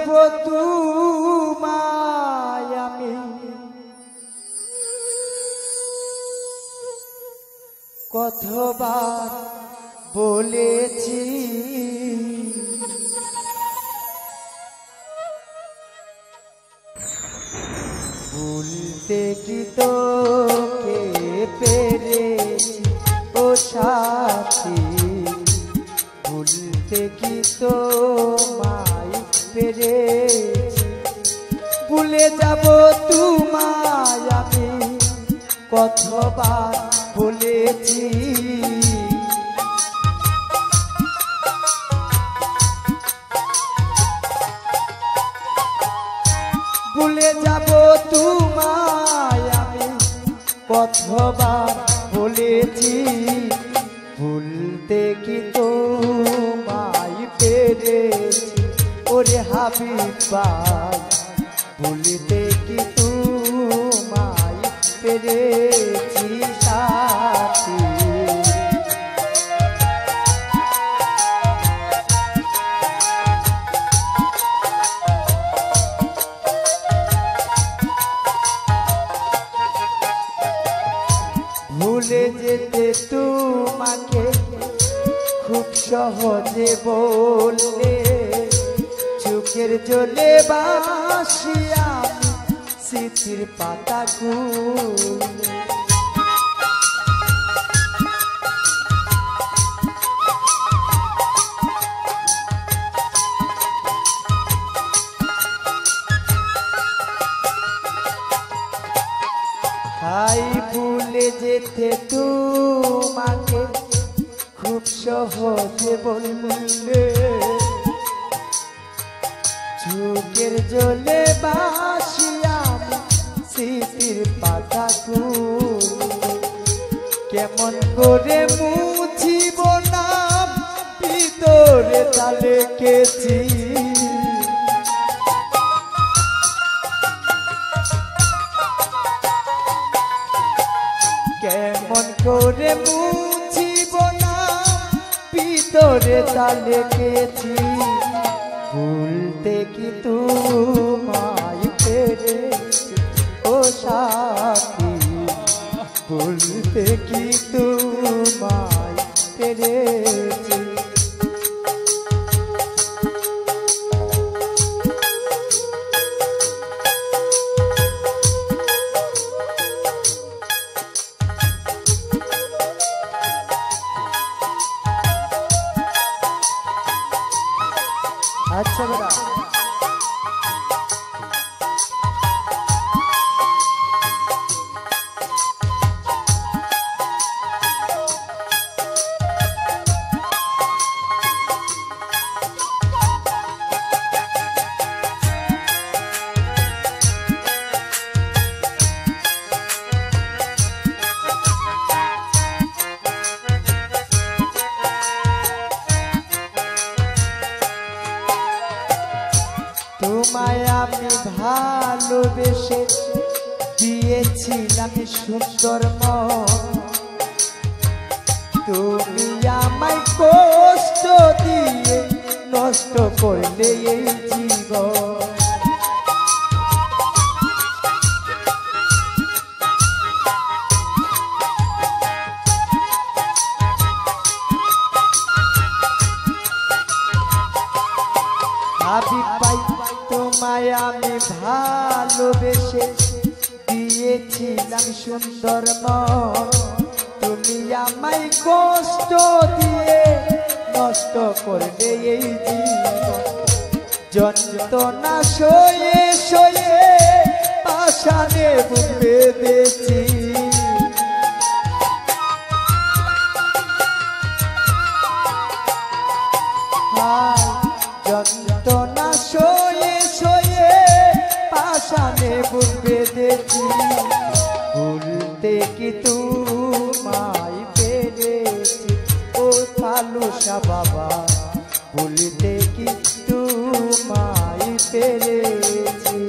যাব তোমায় আমি কতবার বলেছি ভুলতে কি তোকে পেরেছি ও সাথী ভুলতে কি তোমায় পেরেছি ভুলে যাব তোমায় আমি কতবার বলেছি ভুলে যাব তোমায় আমি কতবার বলেছি ভুলতে কি তোমায় পেরেছি ওরে হাবিব ভাই ভুলতে কি তোমায় পেরেছি সাথী ভুলে যেতে তোমাকে খুব সহজে বললে চোখের জলে বাসি আমি স্মৃতির পাতা খুলে হাই ভুলে যেতে তোমাকে খুব সহজে বললে চোখের জলে বাসি আমি স্মৃতির পাতা খুলে কেমন করে মুছিব নাম ভিতরে তালে কেছি কেমন করে মুছিব না ভিতরে তালে কেছি ভুলতে কি তোমায় পেরেছি ও সাথী ভুলতে কি তোমায় পেরেছি अच्छा बेटा তোমায় আমি ভালোবেসে দিয়েছিলাম সুন্দর মন তুমি আমায় কষ্ট দিয়ে নষ্ট করলে এই জীবন হাবিব ভাই তোমায় আমি ভালোবেসে দিয়েছিলাম সুন্দর মন তুমি আমায় কষ্ট দিয়ে নষ্ট করবে এই জীবন যন্ত্রণা সয়ে সয়ে পাশানে বুক বেঁধেছি যন্ত্রণা সয়ে সয়ে পাশানে বুক বেঁধেছি ভুলতে কি তোমায় পেরেছি ও কালুসা বাবা ভুলতে কি তোমায় পেরেছি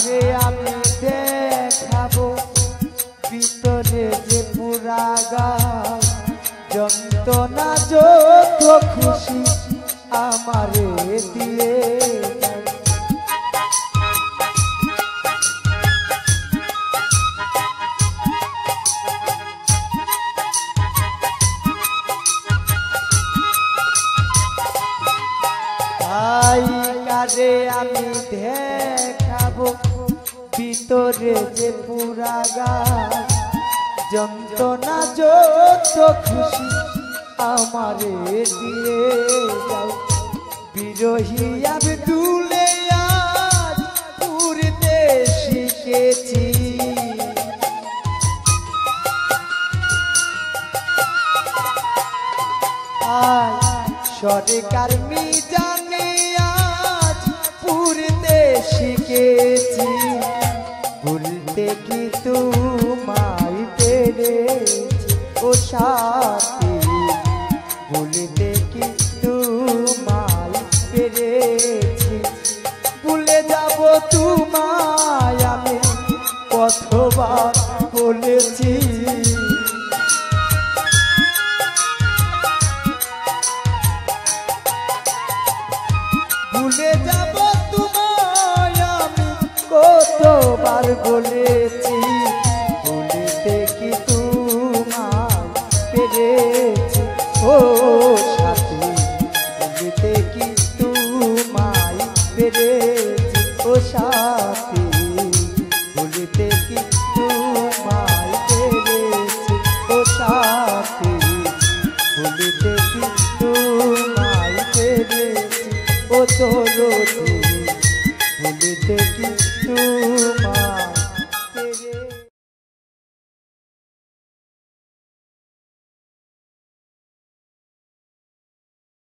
কারে আমি দেখাবো ভিতরে যে পুরাগা যন্ত্রণা যত খুশি আমারে দিয়ে কারে আমি দেখাবো ভিতরে যে পুরাগা যন্ত্রণা যত খুশি আমারে দিয়ে যাও বিরহী আব্দুলে আজ পুরতে শিখেছি আজ সরকার মিজানে আজ পুরতে শিখেছি ভুলতে কি তোমায় পেরেছি ও সাথী ভুলতে কি তোমায় পেরেছি ভুলে যাব তোমায় আমি কতবার বলেছি ভুলে যাব তোমায় আমি কতবার বলেছি ভুলিতে কি তোমায় পেরেছি ও সাথী ভুলিতে কি তোমায় পেরেছি ও সাথী ভুলিতে কি তোমায় পেরেছি ও সাথী ভুলিতে কি তোমায় পেরেছি ও তোর